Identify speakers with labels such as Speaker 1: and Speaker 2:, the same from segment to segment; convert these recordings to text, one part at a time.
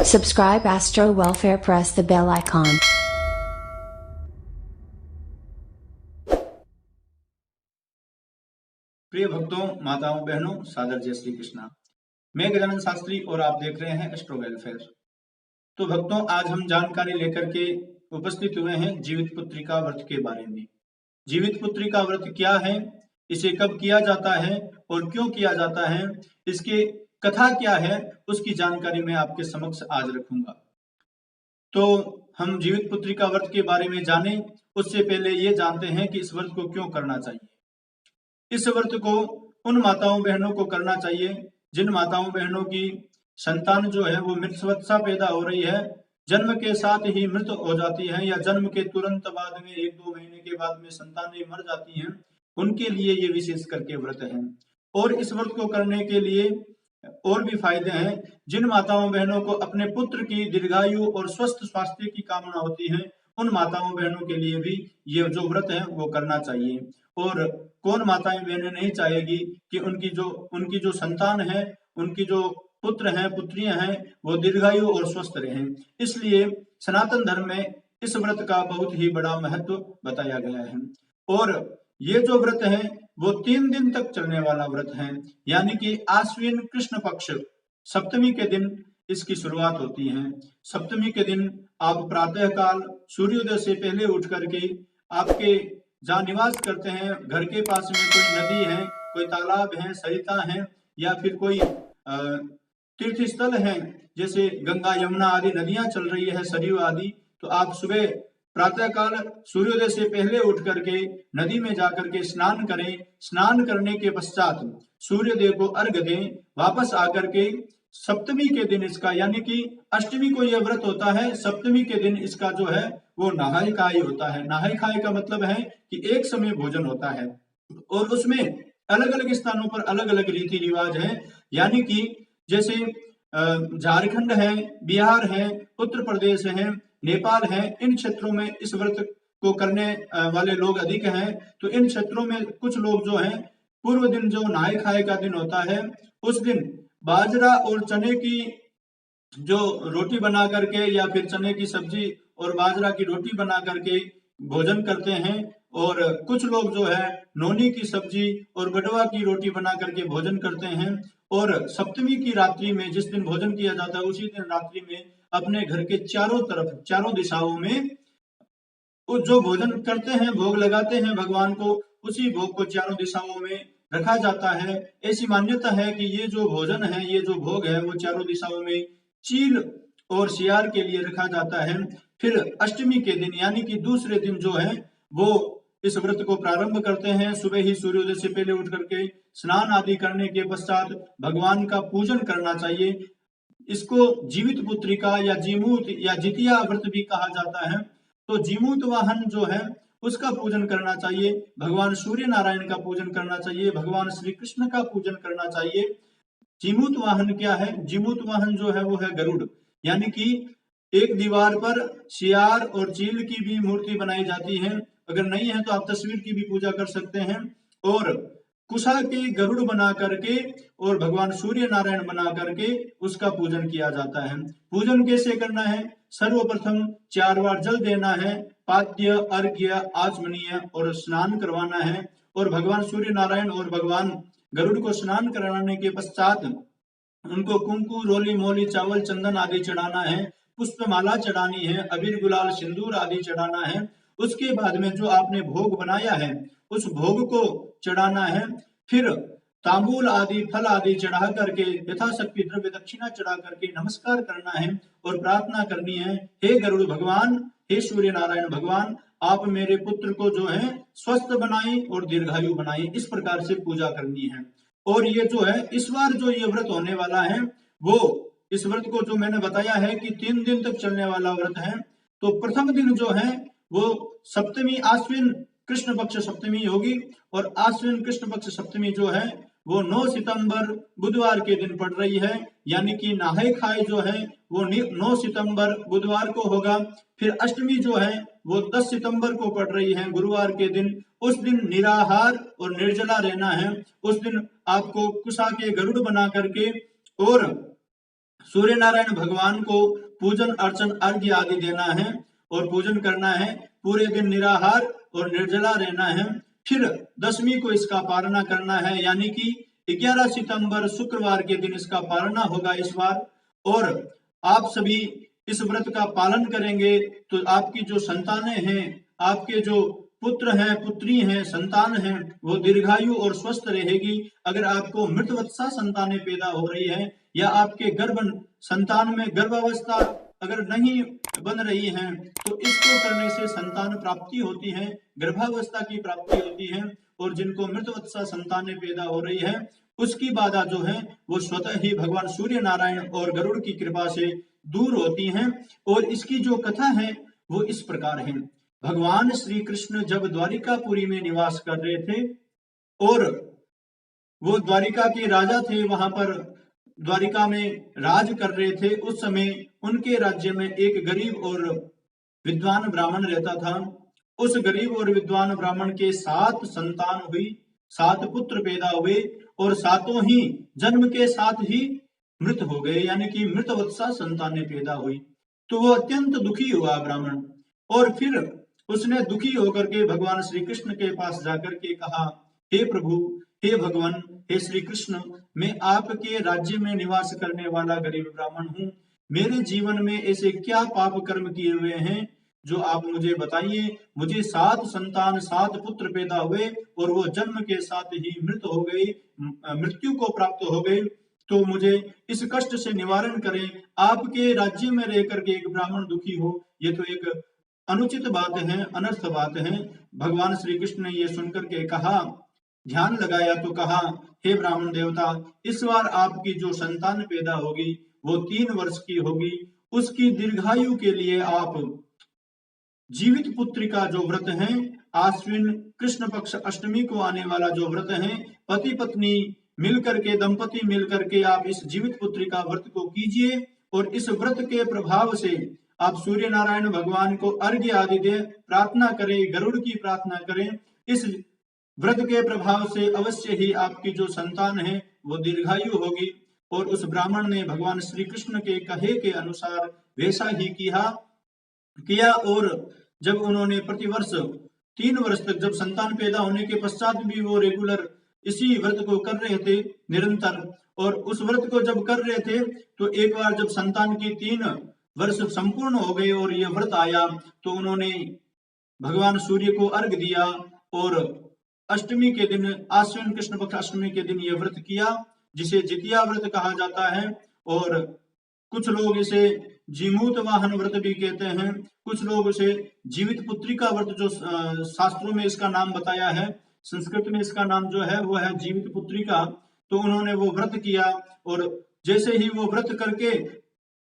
Speaker 1: Subscribe Astro Welfare, press the bell icon.
Speaker 2: प्रिय भक्तों, माताओं, बहनों, सादर जय श्री कृष्णा। मैं गजानन शास्त्री और आप देख रहे हैं एस्ट्रो वेलफेयर। तो भक्तों, आज हम जानकारी लेकर के उपस्थित हुए हैं जीवित पुत्रिका व्रत के बारे में। जीवित पुत्रिका व्रत क्या है, इसे कब किया जाता है और क्यों किया जाता है, इसकी कथा क्या है, उसकी जानकारी मैं आपके समक्ष आज रखूंगा। तो हम जीवित पुत्रिका व्रत के बारे में जाने उससे पहले ये जानते हैं कि इस व्रत को क्यों करना चाहिए। इस व्रत को उन माताओं बहनों को करना चाहिए जिन माताओं बहनों की संतान जो है वो मृतसवत्सा पैदा हो रही है, जन्म के साथ ही मृत हो जाती है या जन्म के तुरंत बाद में 1-2 महीने के बाद में संतानें मर जाती हैं, उनके लिए ये विशेष करके व्रत है। और इस व्रत को करने के लिए और भी फायदे हैं। जिन माताओं बहनों को अपने पुत्र की दीर्घायु और स्वस्थ स्वास्थ्य की कामना होती है, उन माताओं बहनों के लिए भी ये जो व्रत है वो करना चाहिए। और कौन माताएं बहनें नहीं चाहेगी कि उनकी जो संतान है, उनकी जो पुत्र हैं, पुत्रियां हैं, वो दीर्घायु और स्वस्थ रहें। इसलिए सनातन धर्म में इस व्रत का बहुत ही बड़ा महत्व बताया गया है। और ये जो व्रत है वो 3 दिन तक चलने वाला व्रत है, यानी कि आश्विन कृष्ण पक्ष सप्तमी के दिन इसकी शुरुआत होती है। सप्तमी के दिन आप प्रातः काल सूर्योदय से पहले उठ करके आपके जहाँ निवास करते हैं घर के पास में कोई नदी है, कोई तालाब है, सरिता है या फिर कोई तीर्थ स्थल है, जैसे गंगा यमुना आदि नदियां चल रही है, सरयू आदि, तो आप सुबह प्रातः काल सूर्योदय से पहले उठ करके नदी में जाकर के स्नान करें। स्नान करने के पश्चात सूर्यदेव को अर्घ्य दें। वापस आकर के सप्तमी के दिन इसका, यानी कि अष्टमी को यह व्रत होता है, सप्तमी के दिन इसका जो है वो नहाय खाय होता है। नहाय खाय का मतलब है कि एक समय भोजन होता है और उसमें अलग अलग स्थानों पर अलग अलग रीति रिवाज है, यानी कि जैसे झारखंड है, बिहार है, उत्तर प्रदेश है, नेपाल है, इन क्षेत्रों में इस व्रत को करने वाले लोग अधिक हैं। तो इन क्षेत्रों में कुछ लोग जो हैं पूर्व दिन जो नहाय खाय का दिन होता है उस दिन बाजरा और चने की जो रोटी बना करके या फिर चने की सब्जी और बाजरा की रोटी बना करके भोजन करते हैं। और कुछ लोग जो है नोनी की सब्जी और बडवा की रोटी बना करके भोजन करते हैं। और सप्तमी की रात्रि में जिस दिन भोजन किया जाता है उसी दिन रात्रि में अपने घर के चारों तरफ, चारों दिशाओं में जो भोजन करते हैं, भोग लगाते हैं भगवान को, उसी भोग को चारों दिशाओं में रखा जाता है। ऐसी मान्यता है कि ये जो भोजन है, ये जो भोग है वो चारों दिशाओं में चील और सियार के लिए रखा जाता है। फिर अष्टमी के दिन यानी कि दूसरे दिन जो है वो इस व्रत को प्रारंभ करते हैं। सुबह ही सूर्योदय से पहले उठ करके स्नान आदि करने के पश्चात भगवान का पूजन करना चाहिए। इसको जीवित पुत्रिका या जीमूत या जितिया व्रत भी कहा जाता है। तो जीमूत वाहन जो है उसका पूजन करना चाहिए, भगवान सूर्य नारायण का पूजन करना चाहिए, भगवान श्री कृष्ण का पूजन करना चाहिए। जीमूत वाहन क्या है? जीमूत वाहन जो है वो है गरुड़, यानी कि एक दीवार पर सियार और चील की भी मूर्ति बनाई जाती है। अगर नहीं है तो आप तस्वीर की भी पूजा कर सकते हैं। और कुशा के गरुड़ बना करके और भगवान सूर्य नारायण बना करके उसका पूजन किया जाता है। पूजन कैसे करना है? सर्वप्रथम 4 बार जल देना है, पाद्य, अर्घ्य, आचमनीय और स्नान करवाना है। और भगवान सूर्य नारायण और भगवान गरुड़ को स्नान कराने के पश्चात उनको कुंकु, रोली मोली, चावल, चंदन आदि चढ़ाना है, पुष्पमाला चढ़ानी है, अबीर गुलाल सिंदूर आदि चढ़ाना है। उसके बाद में जो आपने भोग बनाया है उस भोग को चढ़ाना है। फिर तांबूल आदि, फल आदि चढ़ा करके यथाशक्ति द्रव्य दक्षिणा चढ़ा करके नमस्कार करना है और प्रार्थना करनी है, हे गरुड़ भगवान, हे सूर्य नारायण भगवान, आप मेरे पुत्र को जो है स्वस्थ बनाएं और दीर्घायु बनाएं। इस प्रकार से पूजा करनी है। और ये जो है इस बार जो ये व्रत होने वाला है वो इस व्रत को जो मैंने बताया है कि 3 दिन तक चलने वाला व्रत है। तो प्रथम दिन जो है वो सप्तमी, आश्विन कृष्ण पक्ष सप्तमी होगी और आश्विन कृष्ण पक्ष सप्तमी जो है वो 9 सितंबर बुधवार के दिन पड़ रही है, यानी कि नहाय खाय जो है वो 9 सितंबर बुधवार को होगा। फिर अष्टमी जो है वो 10 सितंबर को पड़ रही है गुरुवार के दिन। उस दिन निराहार और निर्जला रहना है। उस दिन आपको कुशा के गरुड़ बना करके और सूर्य नारायण भगवान को पूजन अर्चन अर्घ्य आदि देना है और पूजन करना है। पूरे दिन निराहार और निर्जला रहना है। फिर 10वीं को इसका पालना करना है, यानी कि 11 सितंबर शुक्रवार के दिन इसका पालना होगा इस बार। और आप सभी इस व्रत का पालन करेंगे तो आपकी जो संतानें हैं, आपके जो पुत्र हैं, पुत्री हैं, संतान हैं, वो दीर्घायु और स्वस्थ रहेगी। अगर आपको मृतवत्सा संतानें पैदा हो रही है या आपके गर्भ संतान में गर्भावस्था अगर नहीं बन रही है तो इसको करने से संतान प्राप्ति होती है, गर्भावस्था की प्राप्ति होती है। और जिनको मृतवत्सा संतानें पैदा हो रही है उसकी बाधा जो है वो स्वतः ही भगवान सूर्य नारायण और गरुड़ की कृपा से दूर होती हैं। और इसकी जो कथा है वो इस प्रकार है। भगवान श्री कृष्ण जब द्वारिकापुरी में निवास कर रहे थे और वो द्वारिका के राजा थे, वहां पर द्वारिका में राज कर रहे थे, उस समय उनके राज्य में एक गरीब और विद्वान ब्राह्मण रहता था। उस गरीब और विद्वान ब्राह्मण के 7 संतान हुई, 7 पुत्र पैदा हुए और 7 ही जन्म के साथ ही मृत हो गए, यानी कि मृतवत्सा संतानें पैदा हुई। तो वो अत्यंत दुखी हुआ ब्राह्मण, और फिर उसने दुखी होकर के भगवान श्री कृष्ण के पास जाकर के कहा, हे प्रभु, हे भगवान, हे श्री कृष्ण, मैं आपके राज्य में निवास करने वाला गरीब ब्राह्मण हूँ। मेरे जीवन में ऐसे क्या पाप कर्म किए हुए हैं जो आप मुझे बताइए। मुझे 7 संतान, 7 पुत्र पैदा हुए और वो जन्म के साथ ही मृत हो गए, मृत्यु को प्राप्त हो गए। तो मुझे इस कष्ट से निवारण करें। आपके राज्य में रह करके एक ब्राह्मण दुखी हो, ये तो एक अनुचित बात है, अनर्थ बात है। भगवान श्री कृष्ण ने ये सुनकर के कहा, ध्यान लगाया तो कहा, हे ब्राह्मण देवता, इस बार आपकी जो संतान पैदा होगी वो 3 वर्ष की होगी। उसकी दीर्घायु के लिए आप जीवित पुत्री का जो व्रत है, आश्विन कृष्ण पक्ष अष्टमी को आने वाला जो व्रत है, पति पत्नी मिलकर के, दंपति मिलकर के आप इस जीवित पुत्री का व्रत को कीजिए। और इस व्रत के प्रभाव से आप सूर्य नारायण भगवान को अर्घ्य आदि दे, प्रार्थना करें, गरुड़ की प्रार्थना करें। इस व्रत के प्रभाव से अवश्य ही आपकी जो संतान है वो दीर्घायु होगी। और उस ब्राह्मण ने भगवान श्री कृष्ण के कहे के अनुसार वैसा ही किया। और जब उन्होंने प्रतिवर्ष 3 वर्ष तक, जब संतान पैदा होने के पश्चात भी वो रेगुलर इसी व्रत को कर रहे थे निरंतर, और उस व्रत को जब कर रहे थे तो एक बार जब संतान की 3 वर्ष संपूर्ण हो गए और यह व्रत आया तो उन्होंने भगवान सूर्य को अर्घ दिया और अष्टमी के दिन, आश्विन कृष्ण पक्ष अष्टमी के दिन यह व्रत किया, जिसे जितिया व्रत कहा जाता है। और कुछ लोग इसे जीमूत वाहन व्रत भी कहते हैं, कुछ लोग इसे जीवित पुत्री का व्रत, जो शास्त्रों में इसका नाम बताया है, संस्कृत में इसका नाम जो है वो है जीवित पुत्री का। तो उन्होंने वो व्रत किया और जैसे ही वो व्रत करके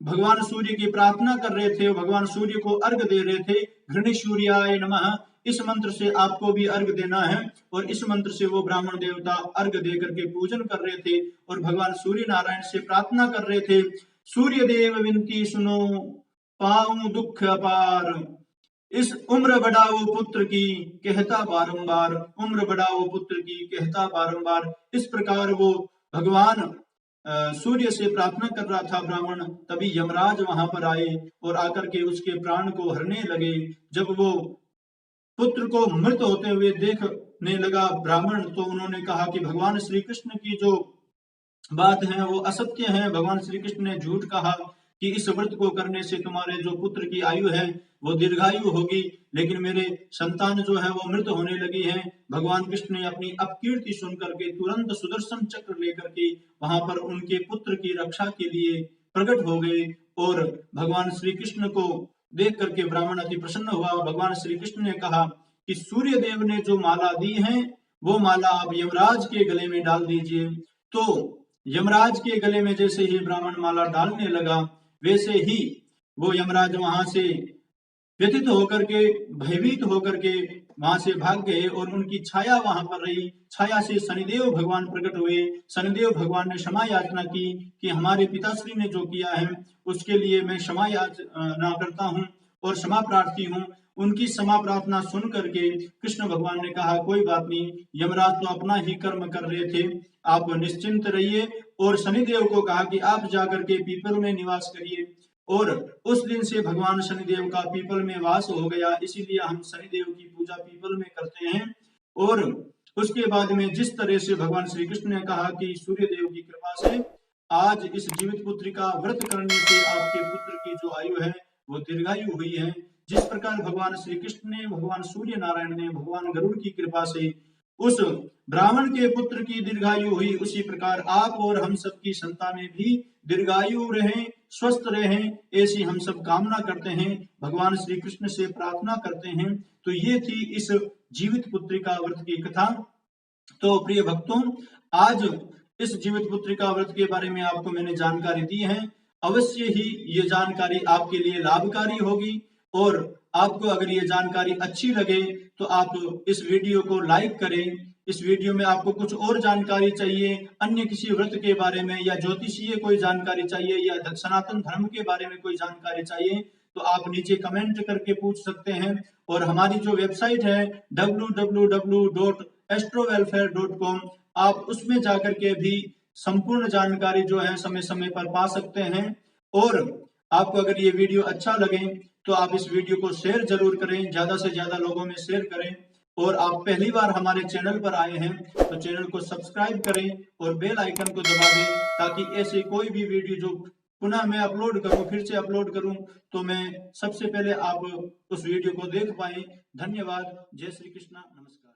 Speaker 2: भगवान सूर्य की प्रार्थना कर रहे थे, भगवान सूर्य को अर्घ दे रहे थे, घृणिसूर्याय नमः, इस मंत्र से आपको भी अर्घ देना है। और इस मंत्र से वो ब्राह्मण देवता अर्घ दे करके पूजन कर रहे थे और भगवान सूर्य नारायण से प्रार्थना कर रहे थे, सूर्य देव विनती सुनो, पाऊं दुख अपार, इस उम्र बढ़ाओ पुत्र की कहता बारंबार, उम्र बढ़ाओ पुत्र की कहता बारंबार। इस प्रकार वो भगवान सूर्य से प्रार्थना कर रहा था ब्राह्मण। तभी यमराज वहां पर आए और आकर के उसके प्राण को हरने लगे। जब वो पुत्र को मृत होते हुए देखने लगा ब्राह्मण, तो उन्होंने कहा कि भगवान श्री कृष्ण की जो बात है वो असत्य है। भगवान श्री कृष्ण ने झूठ कहा कि इस व्रत को करने से तुम्हारे जो पुत्र की आयु है वो दीर्घायु होगी, लेकिन मेरे संतान जो है वो मृत होने लगी है। भगवान कृष्ण ने अपनी अपकीर्ति सुनकर के तुरंत सुदर्शन चक्र लेकर के वहां पर उनके पुत्र की रक्षा के लिए प्रकट हो गए। और भगवान श्री कृष्ण को देख करके ब्राह्मण अति प्रसन्न हुआ। भगवान श्री कृष्ण ने कहा कि सूर्य देव ने जो माला दी है वो माला आप यमराज के गले में डाल दीजिए। तो यमराज के गले में जैसे ही ब्राह्मण माला डालने लगा, वैसे ही वो यमराज वहां से व्यथित होकर के, भयभीत होकर के वहां से भाग गए और उनकी छाया वहां पर रही। छाया से शनिदेव भगवान प्रकट हुए। शनिदेव भगवान ने क्षमा याचना की कि हमारे पिताश्री ने जो किया है उसके लिए मैं क्षमा याचना करता हूँ और क्षमा प्रार्थी हूँ। उनकी क्षमा प्रार्थना सुन करके कृष्ण भगवान ने कहा, कोई बात नहीं, यमराज तो अपना ही कर्म कर रहे थे, आप निश्चिंत रहिए और शनिदेव को कहा कि आप जाकर के पीपल में निवास करिए, और उस दिन से भगवान शनिदेव का पीपल में वास हो गया। इसीलिए हम शनिदेव की पूजा पीपल में करते हैं। और उसके बाद में जिस तरह से भगवान श्री कृष्ण ने कहा कि सूर्य देव की कृपा से आज इस जीवित पुत्री का व्रत करने से आपके पुत्र की जो आयु है वो दीर्घायु हुई है। जिस प्रकार भगवान श्री कृष्ण ने, भगवान सूर्य नारायण ने, भगवान गरुड़ की कृपा से उस ब्राह्मण के पुत्र की दीर्घायु हुई, उसी प्रकार आप और हम सब की संतानें भी दीर्घायु रहें, स्वस्थ रहें, ऐसी हम सब कामना करते हैं, भगवान श्री कृष्ण से प्रार्थना करते हैं। तो ये थी इस जीवित पुत्रिका व्रत की कथा। तो प्रिय भक्तों, आज इस जीवित पुत्रिका व्रत के बारे में आपको मैंने जानकारी दी है। अवश्य ही ये जानकारी आपके लिए लाभकारी होगी, और आपको अगर ये जानकारी अच्छी लगे तो आप इस वीडियो को लाइक करें। इस वीडियो में आपको कुछ और जानकारी चाहिए, अन्य किसी व्रत के बारे में, या ज्योतिषीय कोई जानकारी चाहिए, या सनातन धर्म के बारे में कोई जानकारी चाहिए, तो आप नीचे कमेंट करके पूछ सकते हैं। और हमारी जो वेबसाइट है www.astrowelfare.com, आप उसमें जाकर के भी संपूर्ण जानकारी जो है समय समय पर पा सकते हैं। और आपको अगर ये वीडियो अच्छा लगे तो आप इस वीडियो को शेयर जरूर करें, ज्यादा से ज्यादा लोगों में शेयर करें। और आप पहली बार हमारे चैनल पर आए हैं तो चैनल को सब्सक्राइब करें और बेल आइकन को दबा दें, ताकि ऐसे कोई भी वीडियो जो पुनः मैं अपलोड करूं, फिर से अपलोड करूं, तो मैं सबसे पहले आप उस वीडियो को देख पाए। धन्यवाद। जय श्री कृष्ण। नमस्कार।